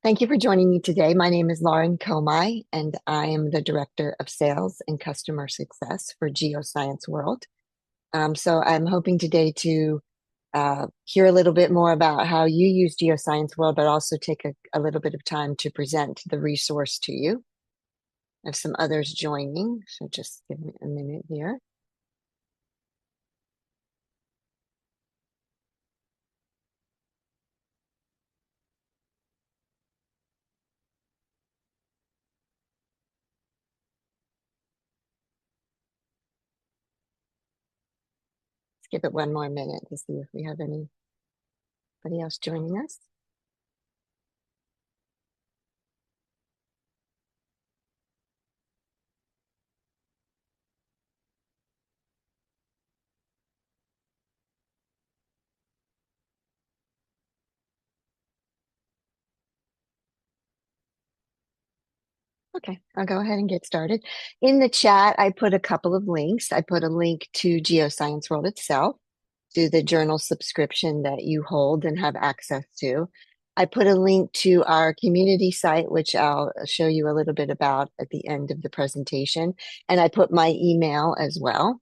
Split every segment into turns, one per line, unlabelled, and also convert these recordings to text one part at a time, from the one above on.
Thank you for joining me today. My name is Lauren Komai, and I am the Director of Sales and Customer Success for GeoScienceWorld. So I'm hoping today to hear a little bit more about how you use GeoScienceWorld, but also take a little bit of time to present the resource to you. I have some others joining, so just give me a minute here. Let's give it one more minute to see if we have anybody else joining us. Okay, I'll go ahead and get started. In the chat, I put a couple of links. I put a link to Geoscience World itself, to the journal subscription that you hold and have access to. I put a link to our community site, which I'll show you a little bit about at the end of the presentation. And I put my email as well.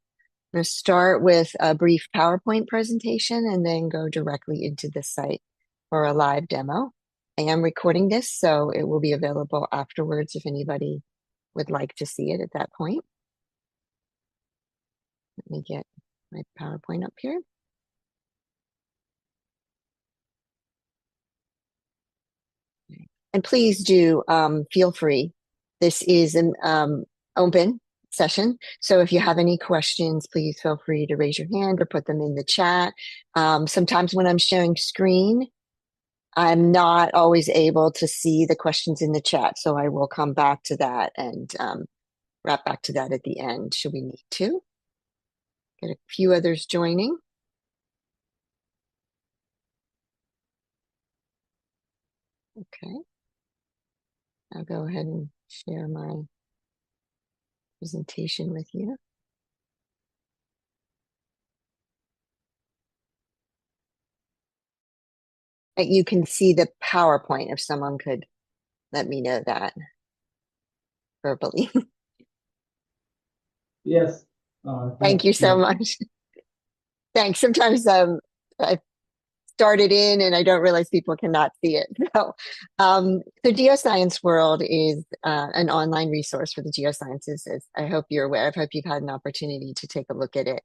I'm going to start with a brief PowerPoint presentation and then go directly into the site for a live demo. I am recording this, so it will be available afterwards if anybody would like to see it at that point. Let me get my PowerPoint up here. And please do feel free. This is an open session. So if you have any questions, please feel free to raise your hand or put them in the chat. Sometimes when I'm sharing screen, I'm not always able to see the questions in the chat. So I will come back to that and wrap back to that at the end, should we need to. Get a few others joining. Okay. I'll go ahead and share my presentation with you. You can see the PowerPoint if someone could let me know that verbally.
Yes.
Thank you so much. Thanks. Sometimes I started in and I don't realize people cannot see it. So Geoscience World is an online resource for the geosciences, as I hope you're aware. I hope you've had an opportunity to take a look at it.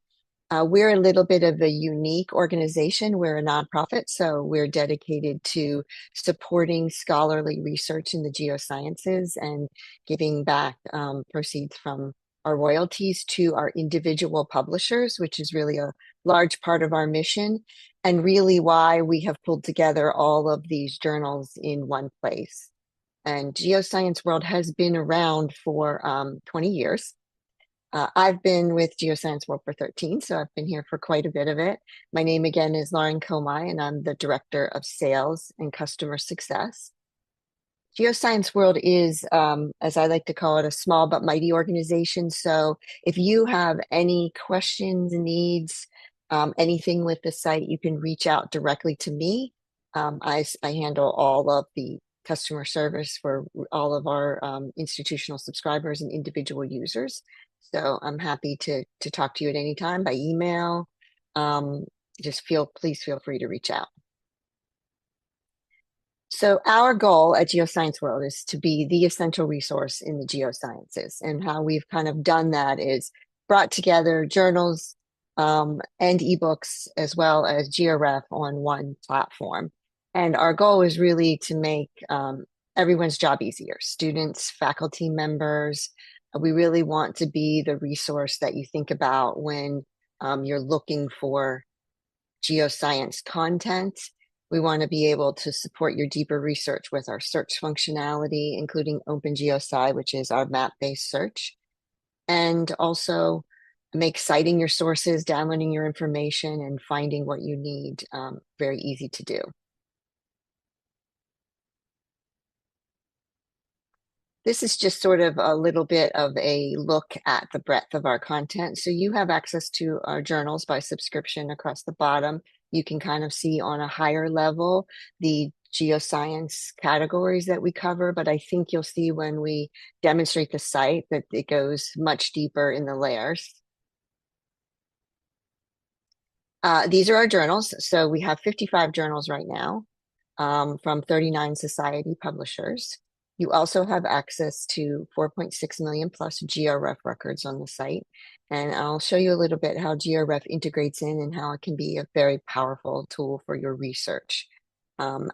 We're a little bit of a unique organization. We're a nonprofit, so we're dedicated to supporting scholarly research in the geosciences and giving back proceeds from our royalties to our individual publishers, which is really a large part of our mission and really why we have pulled together all of these journals in one place. And Geoscience World has been around for 20 years. I've been with Geoscience World for 13, so I've been here for quite a bit of it. My name again is Lauren Komai, and I'm the Director of Sales and Customer Success. Geoscience World is, as I like to call it, a small but mighty organization. So if you have any questions, needs, anything with the site, you can reach out directly to me. I handle all of the customer service for all of our institutional subscribers and individual users. So I'm happy to talk to you at any time by email. Please feel free to reach out. So our goal at Geoscience World is to be the essential resource in the geosciences. And how we've kind of done that is brought together journals and ebooks as well as GeoRef on one platform. And our goal is really to make everyone's job easier, students, faculty members. We really want to be the resource that you think about when you're looking for geoscience content. We want to be able to support your deeper research with our search functionality, including OpenGeoSci, which is our map-based search, and also make citing your sources, downloading your information, and finding what you need very easy to do. This is just sort of a little bit of a look at the breadth of our content. So you have access to our journals by subscription across the bottom. You can kind of see on a higher level the geoscience categories that we cover, but I think you'll see when we demonstrate the site that it goes much deeper in the layers. These are our journals. So we have 55 journals right now from 39 society publishers. You also have access to 4.6 million plus GeoRef records on the site. And I'll show you a little bit how GeoRef integrates in and how it can be a very powerful tool for your research.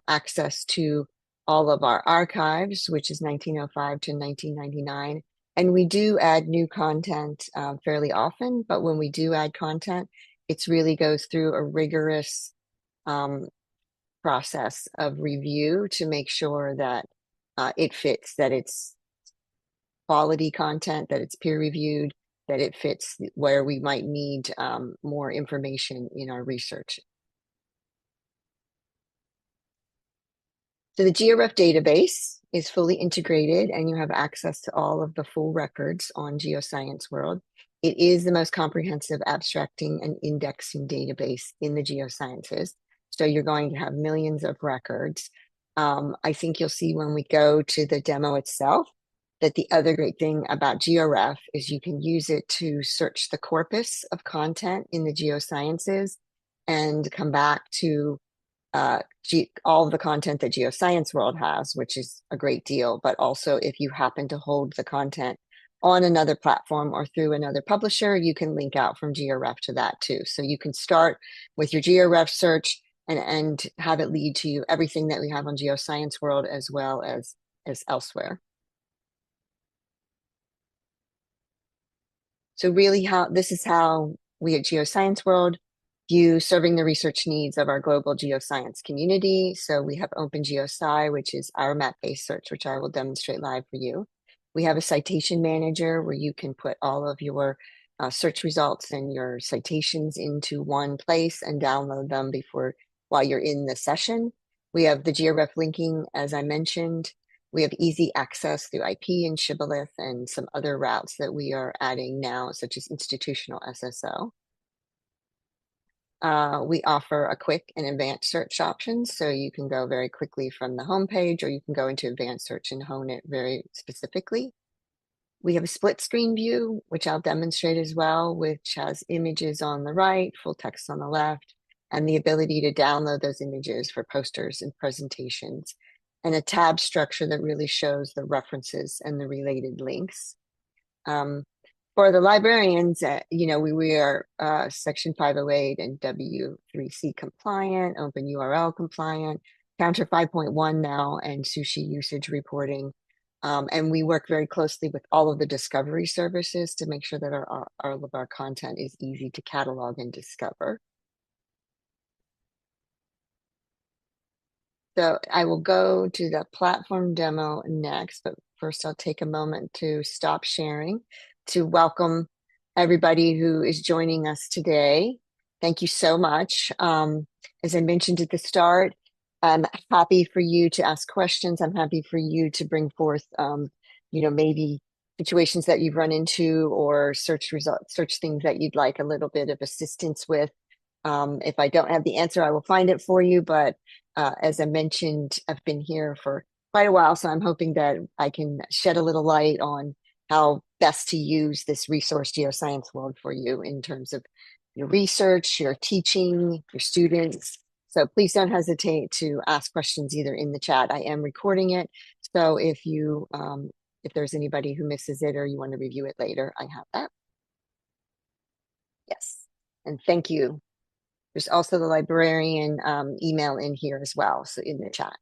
Access to all of our archives, which is 1905 to 1999. And we do add new content fairly often, but when we do add content, it really goes through a rigorous process of review to make sure that it fits, that it's quality content, that it's peer reviewed, that it fits where we might need more information in our research. So the GeoRef database is fully integrated and you have access to all of the full records on GeoScienceWorld. It is the most comprehensive abstracting and indexing database in the geosciences. So you're going to have millions of records. I think you'll see when we go to the demo itself that the other great thing about GeoRef is you can use it to search the corpus of content in the geosciences and come back to all of the content that GeoScienceWorld has, which is a great deal. But also, if you happen to hold the content on another platform or through another publisher, you can link out from GeoRef to that too. So you can start with your GeoRef search and have it lead to you everything that we have on GeoScienceWorld as well as elsewhere. So really this is how we at GeoScienceWorld view serving the research needs of our global geoscience community. So we have OpenGeoSci, which is our map-based search, which I will demonstrate live for you. We have a citation manager where you can put all of your search results and your citations into one place and download them while you're in the session. We have the GeoRef linking, as I mentioned. We have easy access through IP and Shibboleth and some other routes that we are adding now, such as institutional SSO. We offer a quick and advanced search options, so you can go very quickly from the homepage, or you can go into advanced search and hone it very specifically. We have a split screen view, which I'll demonstrate as well, which has images on the right, full text on the left, and the ability to download those images for posters and presentations, and a tab structure that really shows the references and the related links. For the librarians, we are Section 508 and W3C compliant, open URL compliant, Counter 5.1 now, and sushi usage reporting. And we work very closely with all of the discovery services to make sure that all of our content is easy to catalog and discover. So I will go to the platform demo next, but first I'll take a moment to stop sharing to welcome everybody who is joining us today. Thank you so much. As I mentioned at the start, I'm happy for you to ask questions. I'm happy for you to bring forth, maybe situations that you've run into or search things that you'd like a little bit of assistance with. If I don't have the answer, I will find it for you. But as I mentioned, I've been here for quite a while, so I'm hoping that I can shed a little light on how best to use this resource GeoScienceWorld for you in terms of your research, your teaching, your students. So please don't hesitate to ask questions either in the chat. I am recording it. So if there's anybody who misses it or you want to review it later, I have that. Yes. And thank you. There's also the librarian email in here as well, so in the chat.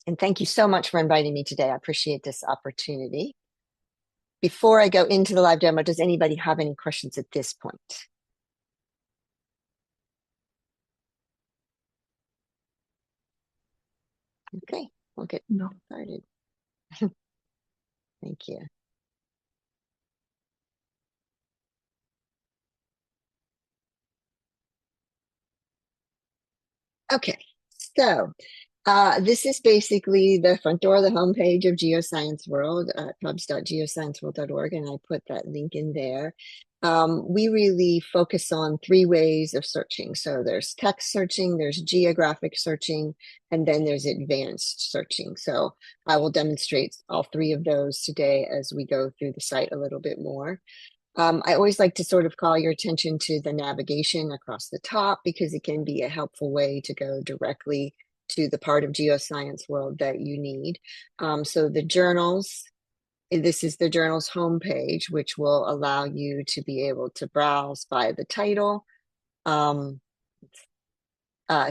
And thank you so much for inviting me today. I appreciate this opportunity. Before I go into the live demo, does anybody have any questions at this point? Okay, we'll get started. Thank you. Okay, so This is basically the front door, the homepage of GeoScience World, pubs.geoscienceworld.org, and I put that link in there. We really focus on three ways of searching. So there's text searching, there's geographic searching, and then there's advanced searching. So I will demonstrate all three of those today as we go through the site a little bit more. I always like to sort of call your attention to the navigation across the top because it can be a helpful way to go directly to the part of Geoscience World that you need. So the journals, this is the journal's homepage, which will allow you to be able to browse by the title. So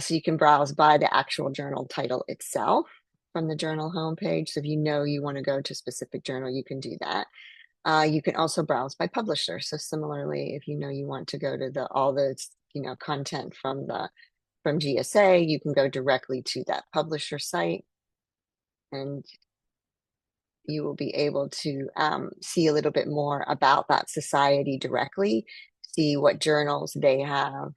you can browse by the actual journal title itself from the journal homepage. So if you know you want to go to a specific journal, you can do that. You can also browse by publisher. So similarly, if you know you want to go to all the content from GSA, you can go directly to that publisher site, and you will be able to see a little bit more about that society directly, see what journals they have,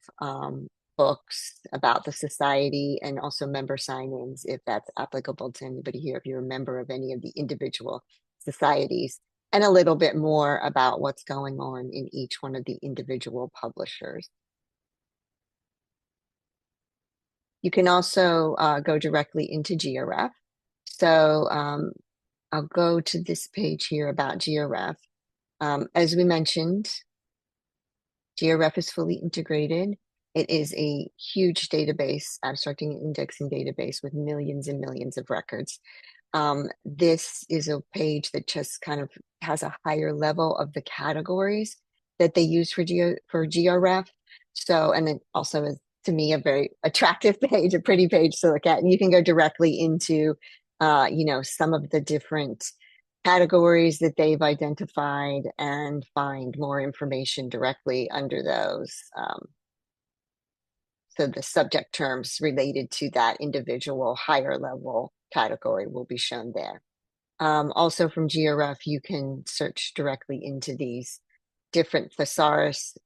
books about the society, and also member sign-ins if that's applicable to anybody here, if you're a member of any of the individual societies, and a little bit more about what's going on in each one of the individual publishers. You can also go directly into GeoRef. So I'll go to this page here about GeoRef. As we mentioned, GeoRef is fully integrated. It is a huge database, abstracting and indexing database with millions and millions of records. This is a page that just kind of has a higher level of the categories that they use for GeoRef. So, and it also is, to me, a very attractive page, a pretty page to look at. And you can go directly into, some of the different categories that they've identified and find more information directly under those. So the subject terms related to that individual higher level category will be shown there. Also from GeoRef, you can search directly into these different thesaurus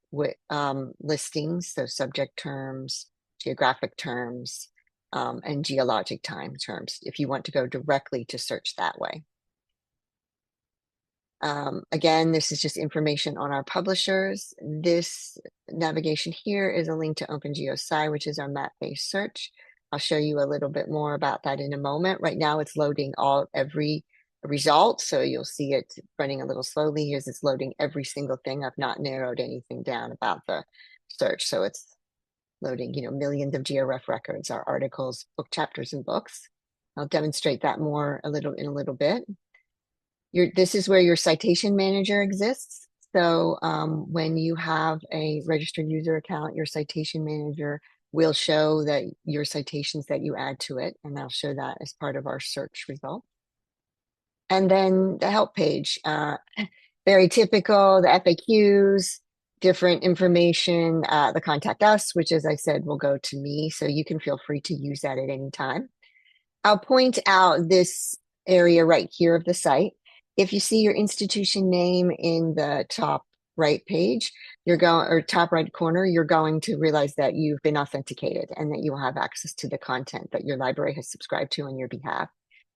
listings, so subject terms, geographic terms, and geologic time terms, if you want to go directly to search that way. Again, this is just information on our publishers. This navigation here is a link to OpenGeoSci, which is our map-based search. I'll show you a little bit more about that in a moment. Right now, it's loading every result, so you'll see it running a little slowly. Here's it's loading every single thing. I've not narrowed anything down about the search, so it's loading, millions of GeoRef records, our articles, book chapters, and books. I'll demonstrate that more in a little bit. This is where your citation manager exists. So when you have a registered user account, your citation manager will show that your citations that you add to it, and I'll show that as part of our search result. And then the help page, very typical, the FAQs, different information, the contact us, which as I said, will go to me. So you can feel free to use that at any time. I'll point out this area right here of the site. If you see your institution name in the top right page, or top right corner, you're going to realize that you've been authenticated and that you will have access to the content that your library has subscribed to on your behalf.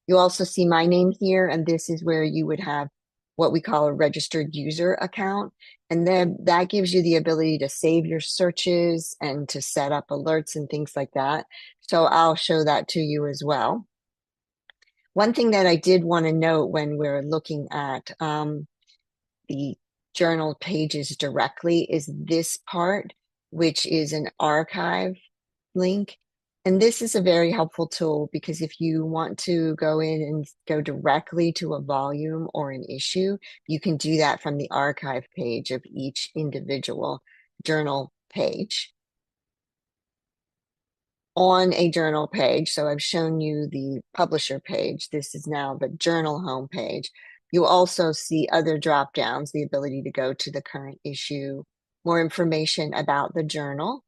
You'll also see my name here, and this is where you would have what we call a registered user account. And then that gives you the ability to save your searches and to set up alerts and things like that. So I'll show that to you as well. One thing that I did want to note when we're looking at the journal pages directly is this part, which is an archive link. And this is a very helpful tool because if you want to go in and go directly to a volume or an issue, you can do that from the archive page of each individual journal page. On a journal page, so I've shown you the publisher page. This is now the journal homepage. You'll also see other drop downs, the ability to go to the current issue, more information about the journal.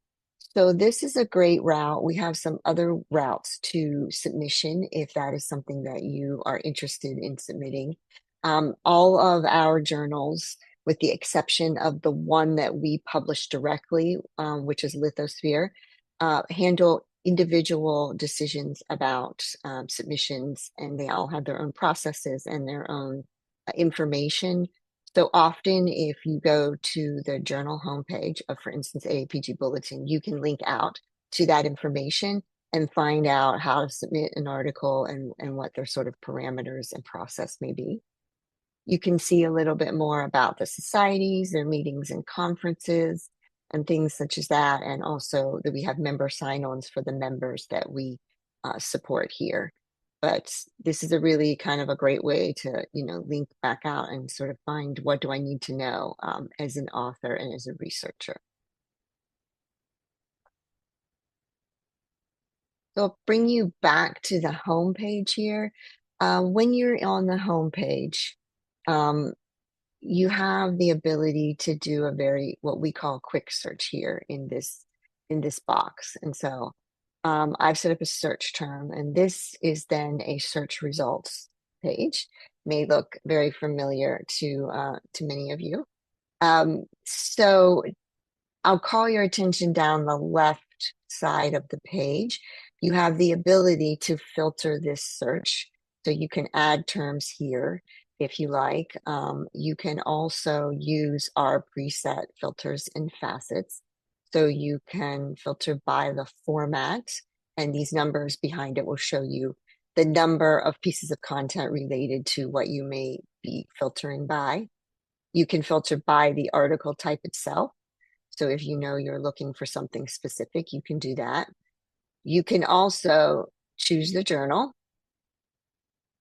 So this is a great route. We have some other routes to submission if that is something that you are interested in submitting. All of our journals, with the exception of the one that we publish directly, which is Lithosphere, handle individual decisions about submissions, and they all have their own processes and their own information. So often, if you go to the journal homepage of, for instance, AAPG Bulletin, you can link out to that information and find out how to submit an article and what their sort of parameters and process may be. You can see a little bit more about the societies, their meetings and conferences, and things such as that. And also that we have member sign-ons for the members that we support here. But this is a really kind of a great way to, link back out and sort of find what do I need to know as an author and as a researcher. So I'll bring you back to the home page here. When you're on the home page, you have the ability to do a what we call quick search here in this box. And so I've set up a search term, and this is then a search results page. May look very familiar to many of you. So I'll call your attention down the left side of the page. You have the ability to filter this search. So you can add terms here if you like. You can also use our preset filters and facets. So you can filter by the format, and these numbers behind it will show you the number of pieces of content related to what you may be filtering by. You can filter by the article type itself. So if you know you're looking for something specific, you can do that. You can also choose the journal.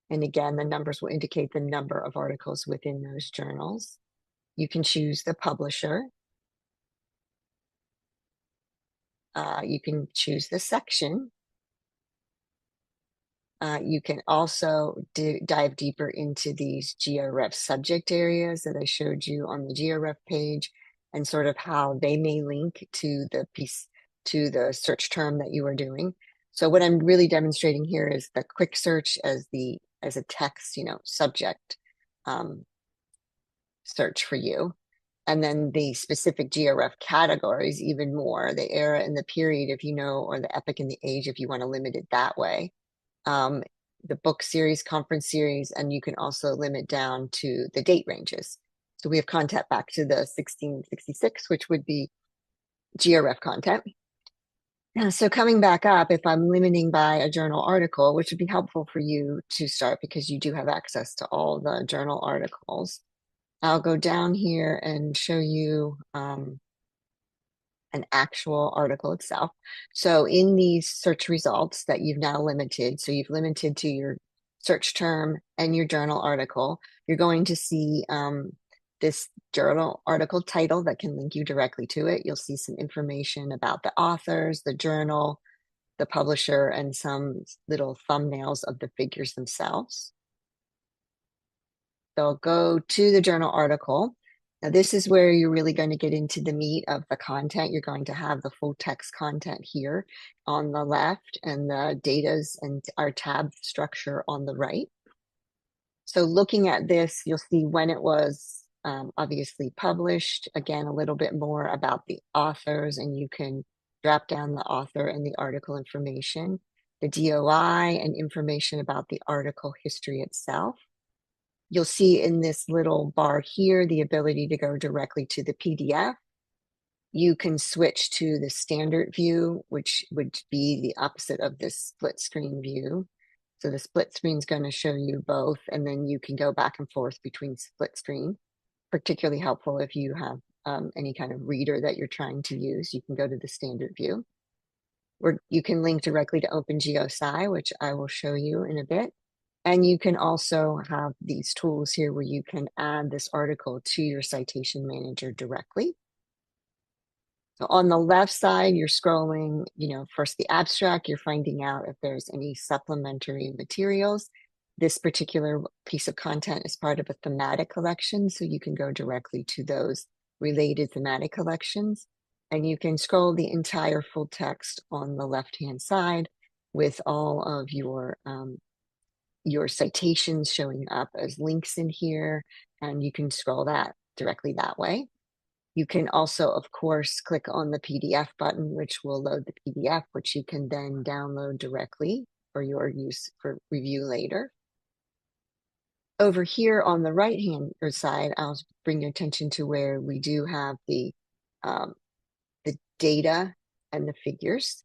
And again, the numbers will indicate the number of articles within those journals. You can choose the publisher. You can choose the section. You can also dive deeper into these GeoRef subject areas that I showed you on the GeoRef page, and sort of how they may link to the piece, to the search term that you are doing. So what I'm really demonstrating here is the quick search as a text, subject search for you. And then the specific GeoRef categories, even more, the era and the period, if you know, or the epoch and the age, if you want to limit it that way. The book series, conference series, and you can also limit down to the date ranges. So we have content back to the 1666, which would be GeoRef content. So coming back up, if I'm limiting by a journal article, which would be helpful for you to start because you do have access to all the journal articles, I'll go down here and show you an actual article itself. So in these search results that you've now limited, so you've limited to your search term and your journal article, you're going to see this journal article title that can link you directly to it. You'll see some information about the authors, the journal, the publisher, and some little thumbnails of the figures themselves. So I'll go to the journal article. Now, this is where you're really going to get into the meat of the content. You're going to have the full text content here on the left, and the datas and our tab structure on the right. So looking at this, you'll see when it was obviously published. Again, a little bit more about the authors, and you can drop down the author and the article information, the DOI, and information about the article history itself. You'll see in this little bar here the ability to go directly to the PDF. You can switch to the standard view, which would be the opposite of this split screen view. So the split screen is going to show you both, and then you can go back and forth between split screen. Particularly helpful if you have any kind of reader that you're trying to use. You can go to the standard view. Or you can link directly to OpenGeoSci, which I will show you in a bit. And you can also have these tools here where you can add this article to your citation manager directly. So on the left side, you're scrolling, first the abstract, you're finding out if there's any supplementary materials. This particular piece of content is part of a thematic collection, so you can go directly to those related thematic collections. And you can scroll the entire full text on the left-hand side with all of your citations showing up as links in here, and you can scroll that directly that way. You can also, of course, click on the PDF button, which will load the PDF, which you can then download directly for your use for review later. Over here on the right-hand side, I'll bring your attention to where we do have the data and the figures.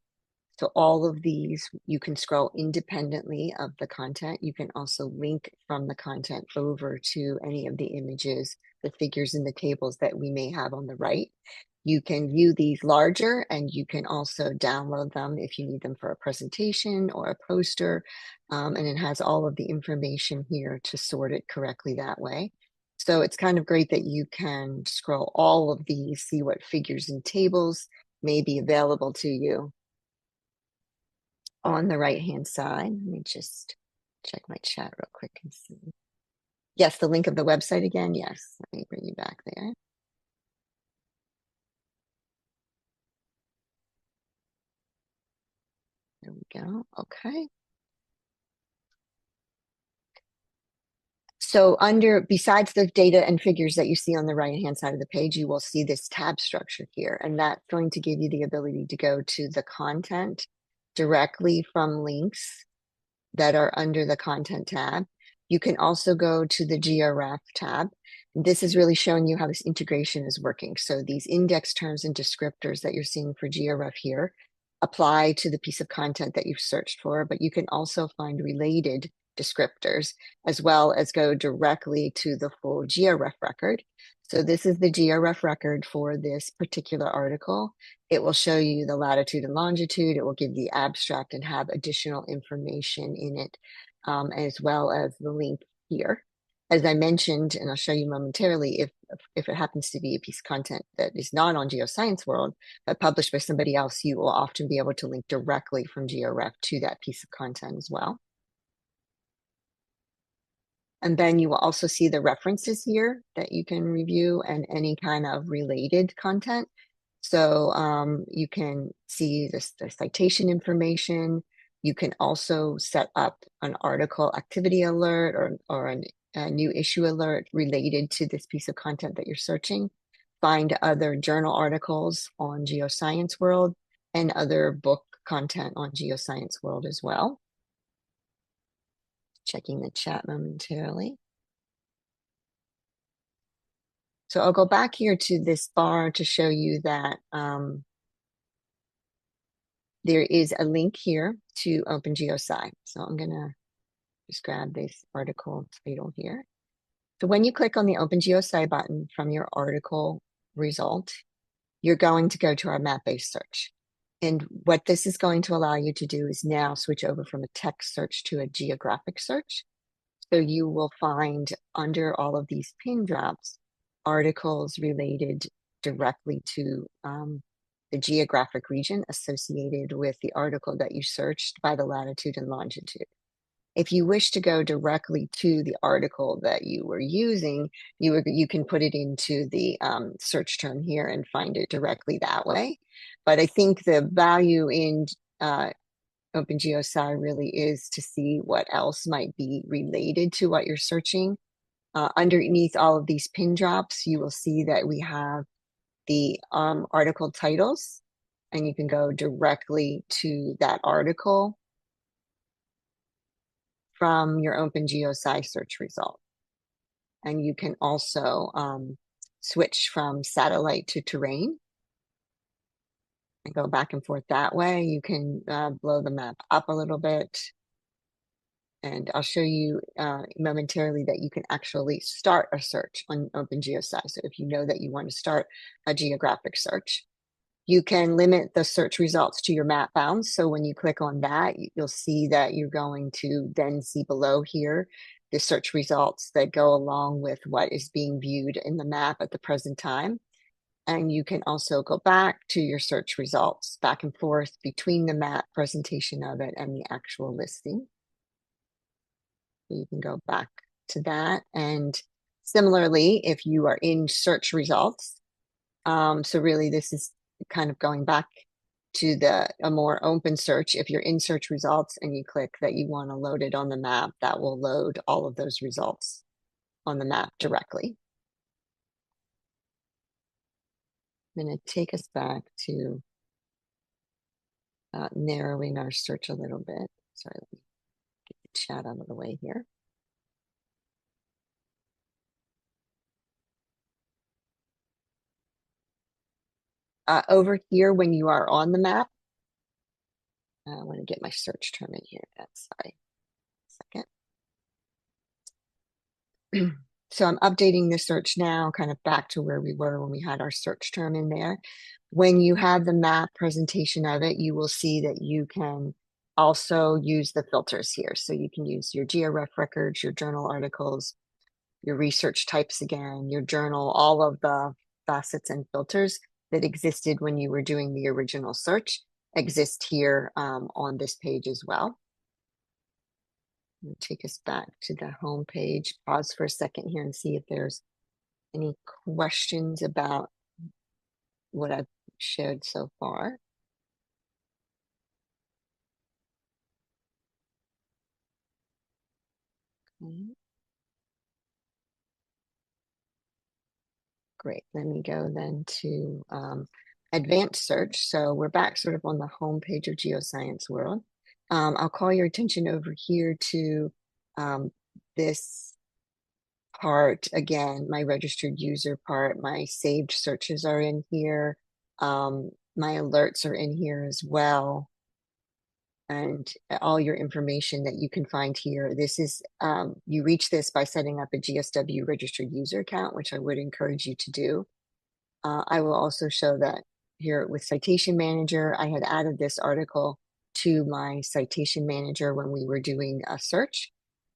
So all of these, you can scroll independently of the content. You can also link from the content over to any of the images, the figures in the tables that we may have on the right. You can view these larger, and you can also download them if you need them for a presentation or a poster. And it has all of the information here to sort it correctly that way. So it's kind of great that you can scroll all of these, see what figures and tables may be available to you on the right-hand side. Let me just check my chat real quick and see. Yes, the link of the website again. Yes, let me bring you back there. There we go. Okay. So besides the data and figures that you see on the right-hand side of the page, you will see this tab structure here, and that's going to give you the ability to go to the content directly from links that are under the content tab. You can also go to the GeoRef tab. This is really showing you how this integration is working. So these index terms and descriptors that you're seeing for GeoRef here apply to the piece of content that you've searched for, but you can also find related descriptors as well as go directly to the full GeoRef record. So this is the GeoRef record for this particular article. It will show you the latitude and longitude. It will give the abstract and have additional information in it, as well as the link here. As I mentioned, and I'll show you momentarily, if it happens to be a piece of content that is not on GeoScienceWorld, but published by somebody else, you will often be able to link directly from GeoRef to that piece of content as well. And then you will also see the references here that you can review and any kind of related content. So you can see the citation information. You can also set up an article activity alert or a new issue alert related to this piece of content that you're searching. Find other journal articles on GeoScienceWorld and other book content on GeoScienceWorld as well. Checking the chat momentarily. So I'll go back here to this bar to show you that there is a link here to OpenGeoSci. So I'm going to just grab this article title here. So when you click on the OpenGeoSci button from your article result, you're going to go to our map-based search. And what this is going to allow you to do is now switch over from a text search to a geographic search. So you will find under all of these pin drops, articles related directly to the geographic region associated with the article that you searched by the latitude and longitude. If you wish to go directly to the article that you were using, you can put it into the search term here and find it directly that way. But I think the value in OpenGeoSci really is to see what else might be related to what you're searching. Underneath all of these pin drops, you will see that we have the article titles, and you can go directly to that article from your OpenGeoSci search result. And you can also switch from satellite to terrain and go back and forth that way. You can blow the map up a little bit. And I'll show you momentarily that you can actually start a search on OpenGeoSci. So if you know that you want to start a geographic search, you can limit the search results to your map bounds. So when you click on that, you'll see that you're going to then see below here the search results that go along with what is being viewed in the map at the present time. And you can also go back to your search results back and forth between the map presentation of it and the actual listing. You can go back to that. And similarly, if you are in search results, so really this is kind of going back to a more open search. If you're in search results and you click that you want to load it on the map, that will load all of those results on the map directly. I'm going to take us back to narrowing our search a little bit. Sorry, let me get the chat out of the way here. Over here, when you are on the map, I want to get my search term in here. Sorry, second. So I'm updating the search now, kind of back to where we were when we had our search term in there. When you have the map presentation of it, you will see that you can also use the filters here. So you can use your GeoRef records, your journal articles, your research types again, your journal, all of the facets and filters that existed when you were doing the original search exist here on this page as well. Take us back to the home page. Pause for a second here and see if there's any questions about what I've shared so far. Okay. Great. Let me go then to advanced search. So we're back sort of on the home page of GeoScienceWorld. I'll call your attention over here to this part. Again, my registered user part, my saved searches are in here. My alerts are in here as well. And all your information that you can find here. This is, you reach this by setting up a GSW registered user account, which I would encourage you to do. I will also show that here with Citation Manager, I had added this article to my Citation Manager when we were doing a search.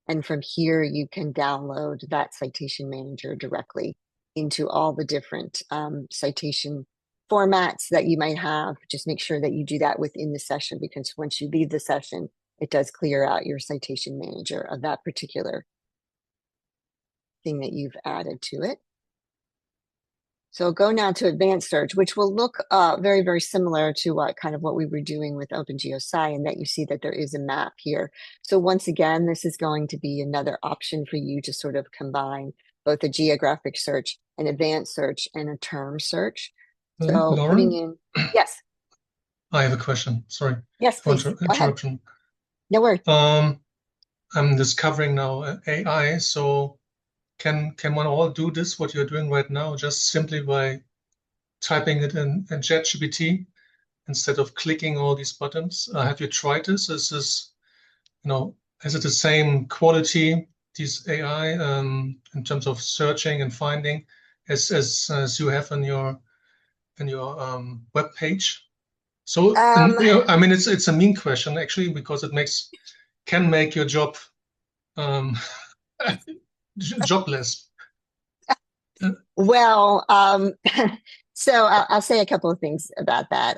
And from here, you can download that Citation Manager directly into all the different citation formats that you might have. Just make sure that you do that within the session, because once you leave the session, it does clear out your Citation Manager of that particular thing that you've added to it. So go now to advanced search, which will look very, very similar to what we were doing with OpenGeoSci, and that you see that there is a map here. So once again, this is going to be another option for you to sort of combine both a geographic search, an advanced search, and a term search. So
Lauren?
putting in, yes.
I have a question. Sorry.
Yes, please. Go ahead. No worries.
I'm discovering now AI, so can one all do this, what you're doing right now, just simply by typing it in ChatGPT instead of clicking all these buttons? Have you tried this? Is this, is it the same quality, these AI, in terms of searching and finding as you have on your web page? So, I mean, it's a mean question actually, because it can make your job jobless.
Well, so I'll say a couple of things about that.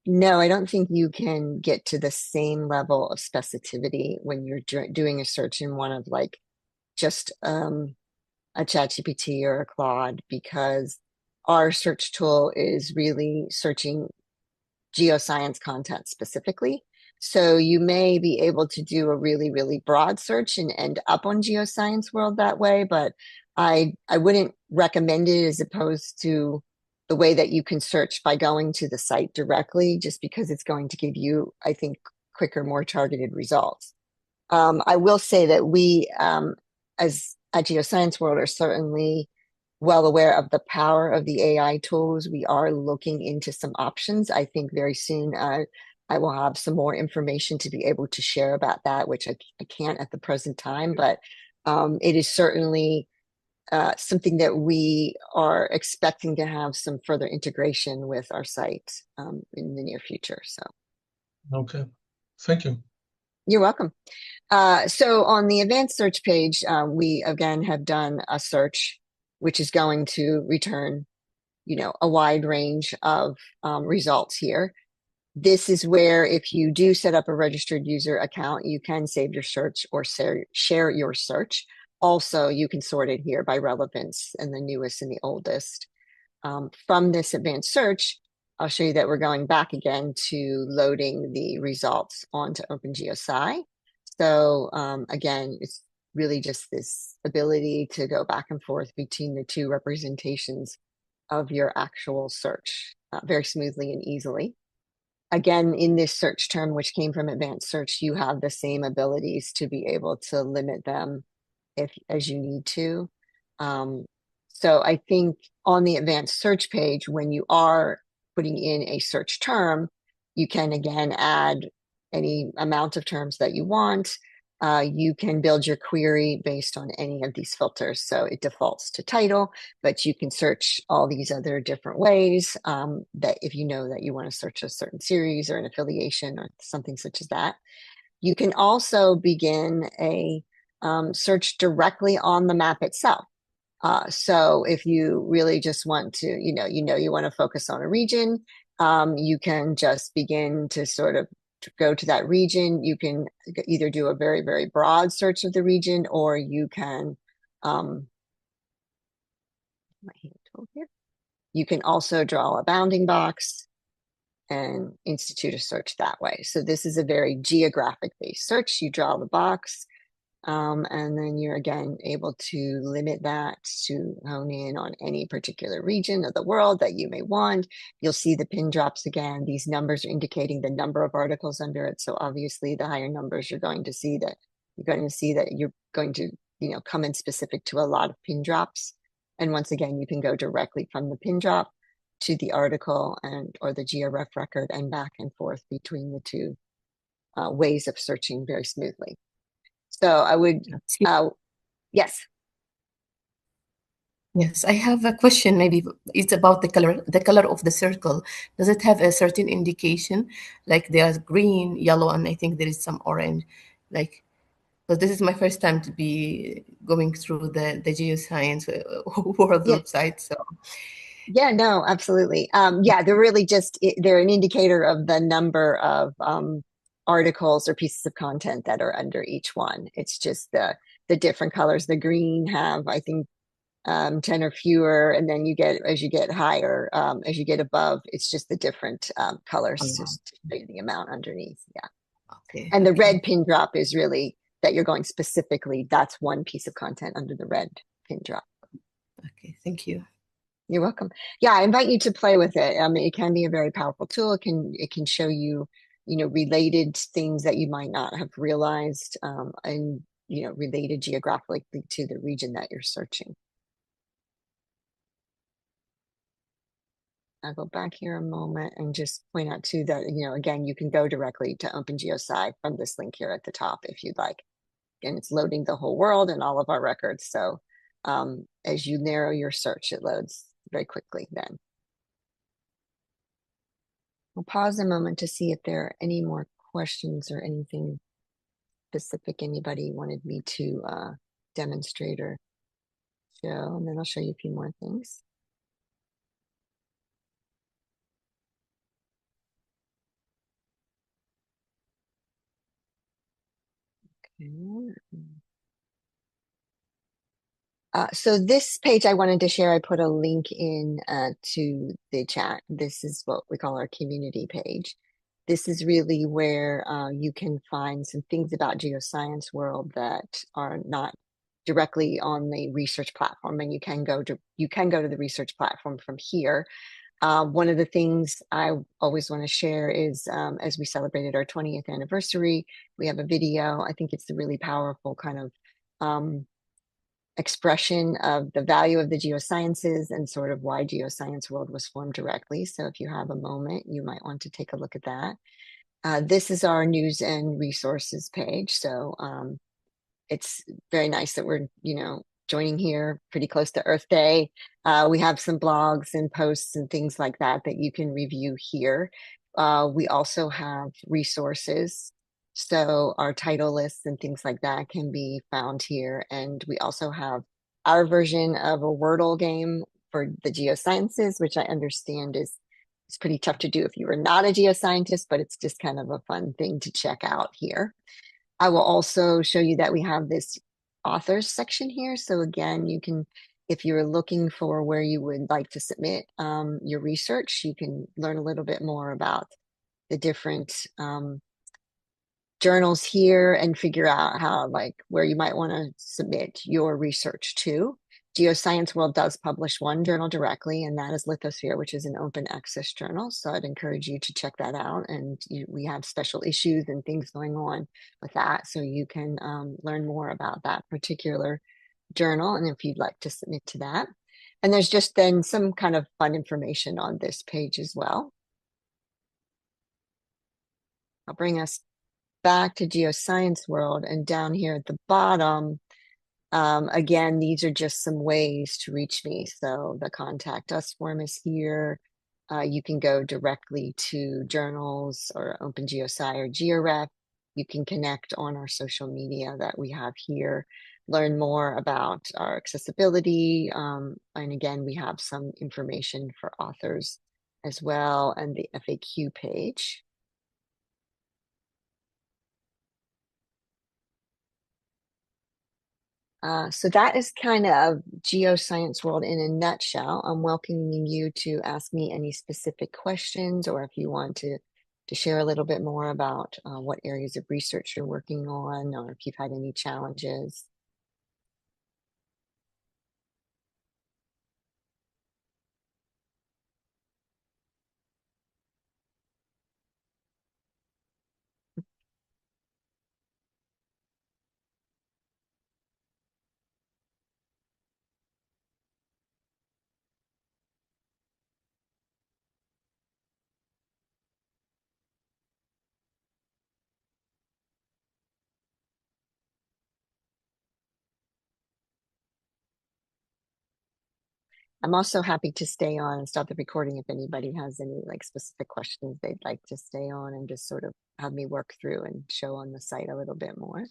No, I don't think you can get to the same level of specificity when you're doing a search in one of just a ChatGPT or a Claude, because our search tool is really searching geoscience content specifically. So you may be able to do a really, really broad search and end up on GeoScienceWorld that way, but I wouldn't recommend it as opposed to the way that you can search by going to the site directly, just because it's going to give you, I think, quicker, more targeted results. I will say that we, as at GeoScienceWorld, are certainly well aware of the power of the AI tools. We are looking into some options. I think very soon I will have some more information to be able to share about that, which I can't at the present time, but it is certainly something that we are expecting to have some further integration with our site in the near future. So,
okay, thank you.
You're welcome. So on the advanced search page, we again have done a search, which is going to return, a wide range of results here. This is where, if you do set up a registered user account, you can save your search or share your search. Also, you can sort it here by relevance and the newest and the oldest. From this advanced search, I'll show you that we're going back again to loading the results onto OpenGeoSci. So again, it's really just this ability to go back and forth between the two representations of your actual search very smoothly and easily. Again, in this search term, which came from advanced search, you have the same abilities to be able to limit them if as you need to. So I think on the advanced search page, when you are putting in a search term, you can again add any amount of terms that you want. You can build your query based on any of these filters. So it defaults to title, but you can search all these other different ways that if you know that you want to search a certain series or an affiliation or something such as that. You can also begin a search directly on the map itself. So if you really just want to, you want to focus on a region, you can just begin to sort of go to that region. You can either do a very, very broad search of the region, or you can, my hand tool here. You can also draw a bounding box and institute a search that way. So this is a very geographic based search. You draw the box, and then you're again able to limit that to hone in on any particular region of the world that you may want. You'll see the pin drops again. These numbers are indicating the number of articles under it. So obviously the higher numbers you're going to see that you're going to, come in specific to a lot of pin drops. And once again, you can go directly from the pin drop to the article or the georef record and back and forth between the two ways of searching very smoothly. So I would, yes.
Yes, I have a question. Maybe it's about the color of the circle. Does it have a certain indication? Like there's green, yellow, and I think there is some orange. Like, because this is my first time to be going through the geoscience world
Yeah,
website. So
yeah, no, absolutely. Yeah, they're really they're an indicator of the number of articles or pieces of content that are under each one. It's just the different colors. The green have, I think, 10 or fewer, and then as you get higher, as you get above, it's just the different colors just to show you the amount underneath. Yeah.
okay,
And the
okay,
red pin drop is really that you're going specifically, that's one piece of content under the red pin drop.
okay. Thank you.
You're welcome. Yeah, I invite you to play with it. It can be a very powerful tool. It can show you, related things that you might not have realized, and related geographically to the region that you're searching. I'll go back here a moment and just point out too that, again, you can go directly to OpenGeoSci from this link here at the top if you'd like. And it's loading the whole world and all of our records. So as you narrow your search, it loads very quickly then. We'll pause a moment to see if there are any more questions or anything specific anybody wanted me to demonstrate or show, and then I'll show you a few more things. Okay. So this page I wanted to share, I put a link in to the chat. This is what we call our community page. This is really where you can find some things about GeoScienceWorld that are not directly on the research platform, and you can go to the research platform from here. One of the things I always want to share is as we celebrated our 20th anniversary, we have a video. I think it's a really powerful kind of expression of the value of the geosciences and sort of why GeoScienceWorld was formed directly. So if you have a moment, you might want to take a look at that. This is our news and resources page. So it's very nice that we're, joining here pretty close to Earth Day. We have some blogs and posts and things like that that you can review here. We also have resources. So our title lists and things like that can be found here. And we also have our version of a Wordle game for the geosciences, which I understand is pretty tough to do if you are not a geoscientist, but it's just kind of a fun thing to check out here. I will also show you that we have this authors section here. So again, you can, if you're looking for where you would like to submit your research, you can learn a little bit more about the different journals here and figure out how, where you might want to submit your research to. GeoScienceWorld does publish one journal directly, and that is Lithosphere, which is an open access journal. So I'd encourage you to check that out. And we have special issues and things going on with that. So you can learn more about that particular journal. And if you'd like to submit to that. And there's just then some kind of fun information on this page as well. I'll bring us back to GeoScienceWorld, and down here at the bottom, again, these are just some ways to reach me. So the contact us form is here. You can go directly to journals or OpenGeoSci or GeoRef. You can connect on our social media that we have here, learn more about our accessibility. And again, we have some information for authors as well, and the FAQ page. So that is kind of GeoScienceWorld in a nutshell. I'm welcoming you to ask me any specific questions, or if you want to share a little bit more about what areas of research you're working on, or if you've had any challenges. I'm also happy to stay on and stop the recording if anybody has any like specific questions they'd like to stay on and just sort of have me work through and show on the site a little bit more.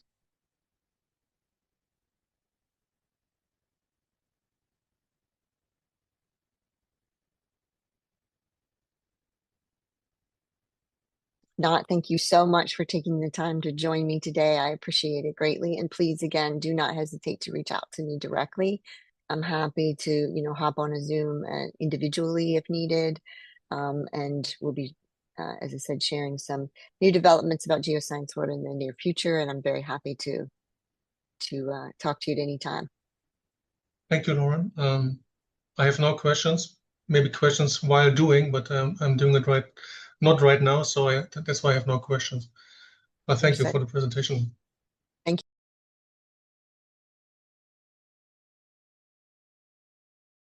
Not, thank you so much for taking the time to join me today. I appreciate it greatly. And please, again, do not hesitate to reach out to me directly. I'm happy to, hop on a Zoom individually if needed. And we'll be, as I said, sharing some new developments about GeoScienceWorld in the near future. And I'm very happy to talk to you at any time.
Thank you, Lauren. I have no questions. Maybe questions while doing, but I'm doing it not right now, so that's why I have no questions. But thank you for the presentation.